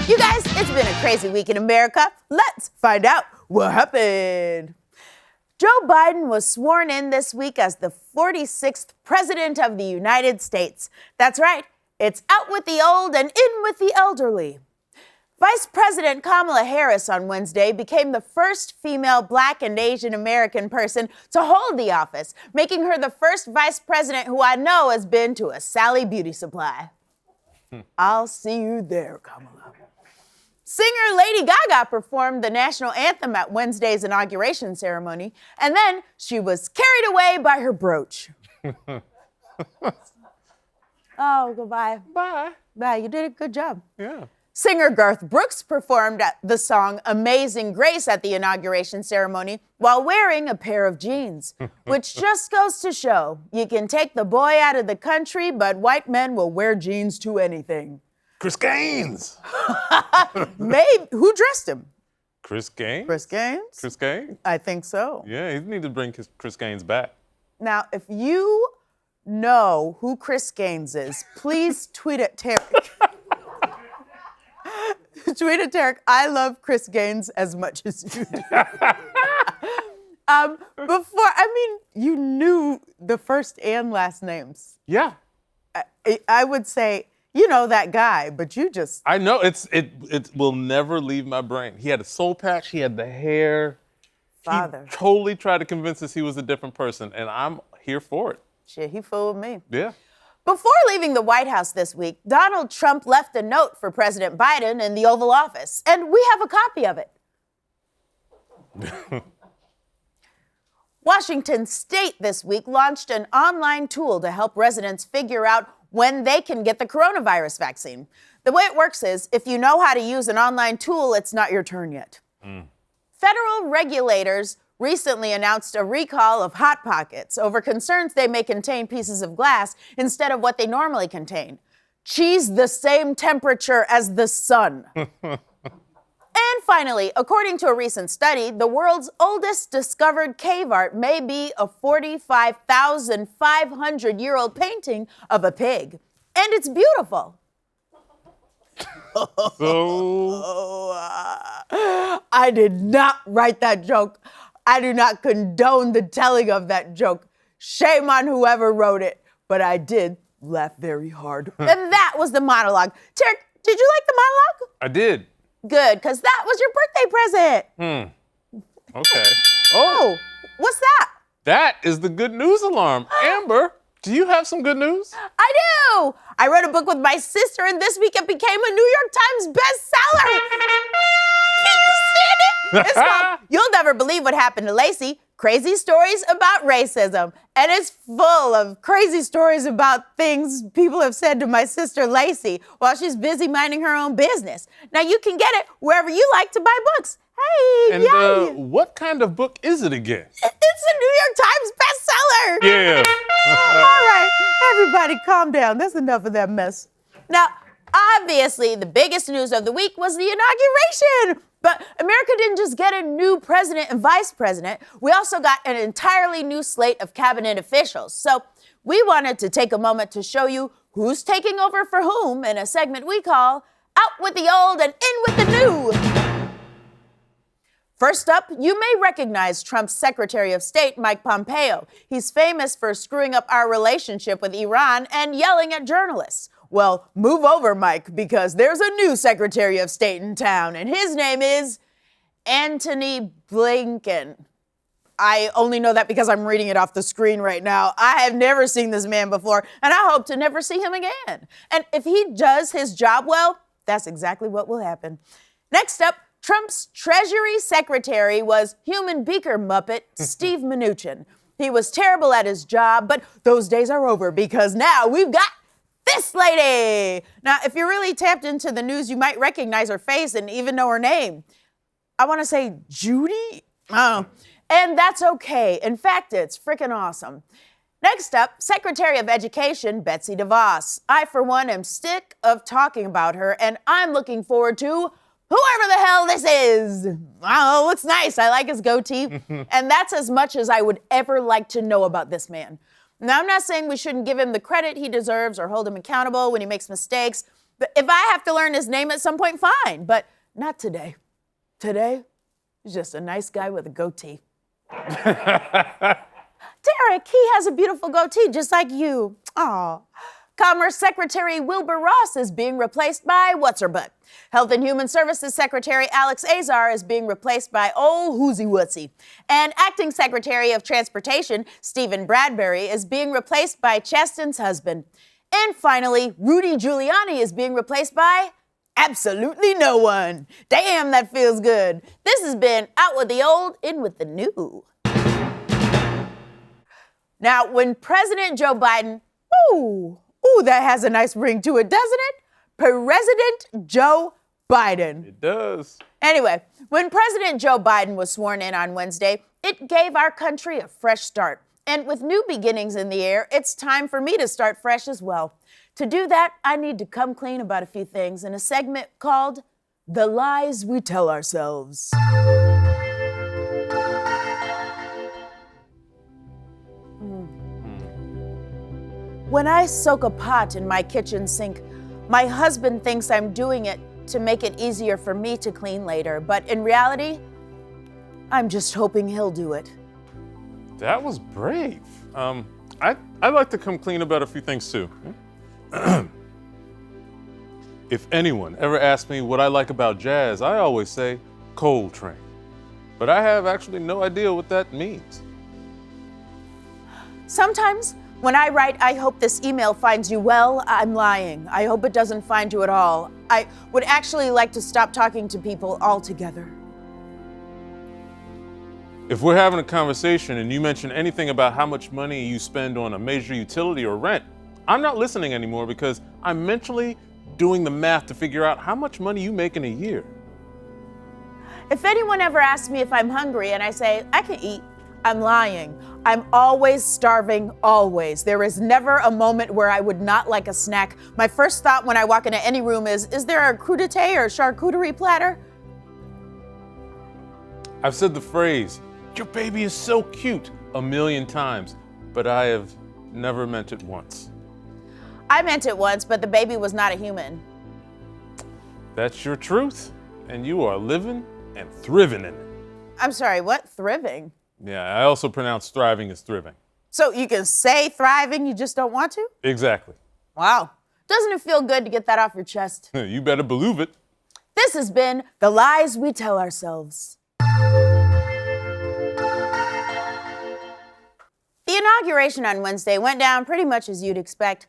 You guys, it's been a crazy week in America. Let's find out what happened. Joe Biden was sworn in this week as the 46th President of the United States. That's right, it's out with the old and in with the elderly. Vice President Kamala Harris on Wednesday became the first female Black and Asian American person to hold the office, making her the first vice president who I know has been to a Sally Beauty Supply. I'll see you there, Kamala. Singer Lady Gaga performed the national anthem at Wednesday's inauguration ceremony, and then she was carried away by her brooch. Oh, goodbye. Bye. Bye, you did a good job. Yeah. Singer Garth Brooks performed the song Amazing Grace at the inauguration ceremony while wearing a pair of jeans, which just goes to show you can take the boy out of the country, but white men will wear jeans to anything. Chris Gaines. Maybe. Who dressed him? Chris Gaines? Chris Gaines? Chris Gaines? I think so. Yeah, you need to bring Chris Gaines back. Now, if you know who Chris Gaines is, please tweet at Tarek. Tweet at Tarek, I love Chris Gaines as much as you do. You knew the first and last names. Yeah. I would say, you know that guy, but you just... I know, it will never leave my brain. He had a soul patch, he had the hair. Father. He totally tried to convince us he was a different person, and I'm here for it. Shit, he fooled me. Yeah. Before leaving the White House this week, Donald Trump left a note for President Biden in the Oval Office, and we have a copy of it. Washington State this week launched an online tool to help residents figure out when they can get the coronavirus vaccine. The way it works is, if you know how to use an online tool, it's not your turn yet. Federal regulators recently announced a recall of Hot Pockets over concerns they may contain pieces of glass instead of what they normally contain. Cheese the same temperature as the sun. And finally, according to a recent study, the world's oldest discovered cave art may be a 45,500-year-old painting of a pig. And it's beautiful. I did not write that joke. I do not condone the telling of that joke. Shame on whoever wrote it, but I did laugh very hard. And that was the monologue. Tarek, did you like the monologue? I did. Good, because that was your birthday present. Okay. Oh, what's that? That is the good news alarm. Amber, do you have some good news? I do. I wrote a book with my sister, and this week it became a New York Times bestseller. Can you stand it? It's called You'll Never Believe What Happened to Lacey, Crazy Stories About Racism. And it's full of crazy stories about things people have said to my sister Lacey while she's busy minding her own business. Now you can get it wherever you like to buy books. Hey, And yay. what kind of book is it again? It's a New York Times bestseller. Yeah. All right, everybody calm down. That's enough of that mess. Now, obviously, the biggest news of the week was the inauguration. But America didn't just get a new president and vice president. We also got an entirely new slate of cabinet officials. So we wanted to take a moment to show you who's taking over for whom in a segment we call Out with the Old and In with the New. First up, you may recognize Trump's Secretary of State, Mike Pompeo. He's famous for screwing up our relationship with Iran and yelling at journalists. Well, move over, Mike, because there's a new Secretary of State in town, and his name is Antony Blinken. I only know that because I'm reading it off the screen right now. I have never seen this man before, and I hope to never see him again. And if he does his job well, that's exactly what will happen. Next up, Trump's Treasury Secretary was human beaker muppet Steve Mnuchin. He was terrible at his job, but those days are over because now we've got this lady. Now, if you're really tapped into the news, you might recognize her face and even know her name. I want to say Judy? Oh, and that's okay. In fact, it's freaking awesome. Next up, Secretary of Education, Betsy DeVos. I, for one, am sick of talking about her, and I'm looking forward to whoever the hell this is. Oh, looks nice. I like his goatee. And that's as much as I would ever like to know about this man. Now, I'm not saying we shouldn't give him the credit he deserves or hold him accountable when he makes mistakes, But if I have to learn his name at some point, fine, but not today. Today, he's just a nice guy with a goatee. Derek, he has a beautiful goatee, just like you. Aw. Commerce Secretary Wilbur Ross is being replaced by what's-her-butt. Health and Human Services Secretary Alex Azar is being replaced by old Whoozy Wootsy. And Acting Secretary of Transportation Stephen Bradbury is being replaced by Chaston's husband. And finally, Rudy Giuliani is being replaced by absolutely no one. Damn, that feels good. This has been Out with the Old, In with the New. Now, when President Joe Biden, ooh, that has a nice ring to it, doesn't it? President Joe Biden. It does. Anyway, when President Joe Biden was sworn in on Wednesday, it gave our country a fresh start. And with new beginnings in the air, it's time for me to start fresh as well. To do that, I need to come clean about a few things in a segment called The Lies We Tell Ourselves. When I soak a pot in my kitchen sink, my husband thinks I'm doing it to make it easier for me to clean later, but in reality, I'm just hoping he'll do it. That was brave. I'd like to come clean about a few things too. If anyone ever asks me what I like about jazz, I always say Coltrane. But I have actually no idea what that means. Sometimes when I write, I hope this email finds you well, I'm lying. I hope it doesn't find you at all. I would actually like to stop talking to people altogether. If we're having a conversation and you mention anything about how much money you spend on a major utility or rent, I'm not listening anymore because I'm mentally doing the math to figure out how much money you make in a year. If anyone ever asks me if I'm hungry and I say, I can eat, I'm lying. I'm always starving, always. There is never a moment where I would not like a snack. My first thought when I walk into any room is there a crudité or charcuterie platter? I've said the phrase, your baby is so cute, 1,000,000 times, but I have never meant it once. I meant it once, but the baby was not a human. That's your truth, and you are living and thriving in it. I'm sorry, what? Thriving? Yeah, I also pronounce thriving as thriving. So you can say thriving, you just don't want to? Exactly. Wow. Doesn't it feel good to get that off your chest? You better believe it. This has been The Lies We Tell Ourselves. The inauguration on Wednesday went down pretty much as you'd expect.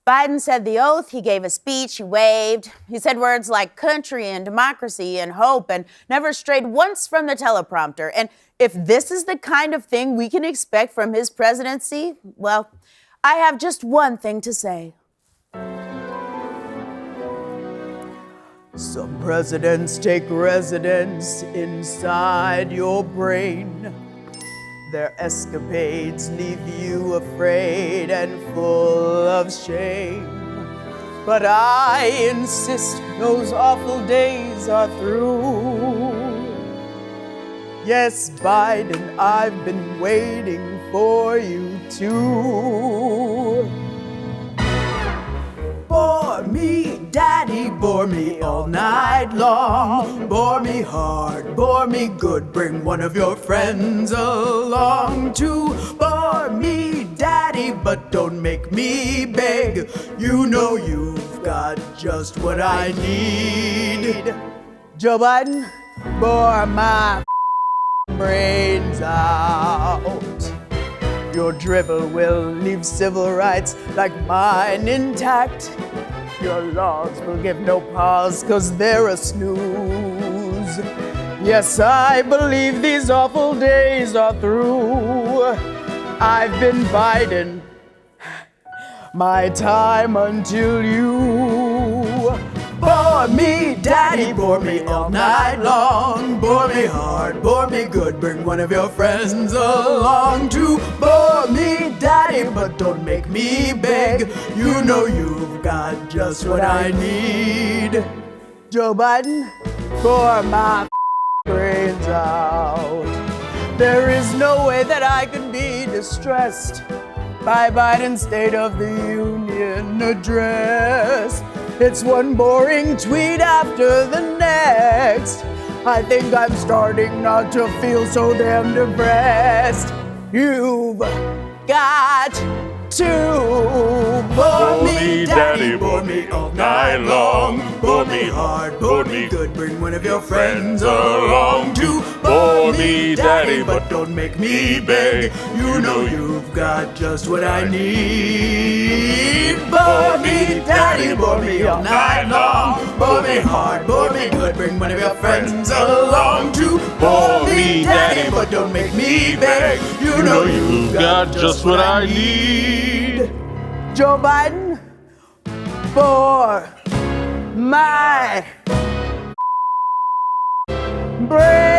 Biden said the oath, he gave a speech, he waved. He said words like country and democracy and hope and never strayed once from the teleprompter. And if this is the kind of thing we can expect from his presidency, well, I have just one thing to say. Some presidents take residence inside your brain. Their escapades leave you afraid and full of shame. But I insist those awful days are through. Yes, Biden, I've been waiting for you too. Bore me, daddy, bore me all night long. Bore me hard, bore me good, bring one of your friends along too. Bore me, daddy, but don't make me beg. You know you've got just what I need. Joe Biden, bore my brains out. Your drivel will leave civil rights like mine intact. Your laws will give no pause, 'cause they're a snooze. Yes, I believe these awful days are through. I've been biding my time until you. Bore me, daddy, bore me all night long. Bore me hard, bore me good, bring one of your friends along too. Bore me, daddy, but don't make me beg. You know you've got just what I need. Joe Biden, bore my brains out. There is no way that I could be distressed by Biden's State of the Union address. It's one boring tweet after the next. I think I'm starting not to feel so damn depressed. You've got to bore me, daddy, bore me all night long. Bore me hard, bore me good, bring one of your friends along to bore me, daddy, but don't make me beg. You know you've got just what I need. Bore me, daddy, bore me all night long. Bore me hard, bore me good, bring one of your friends along to bore me, daddy, but don't make me beg. You know you've got just what I need. Joe Biden, for my brain.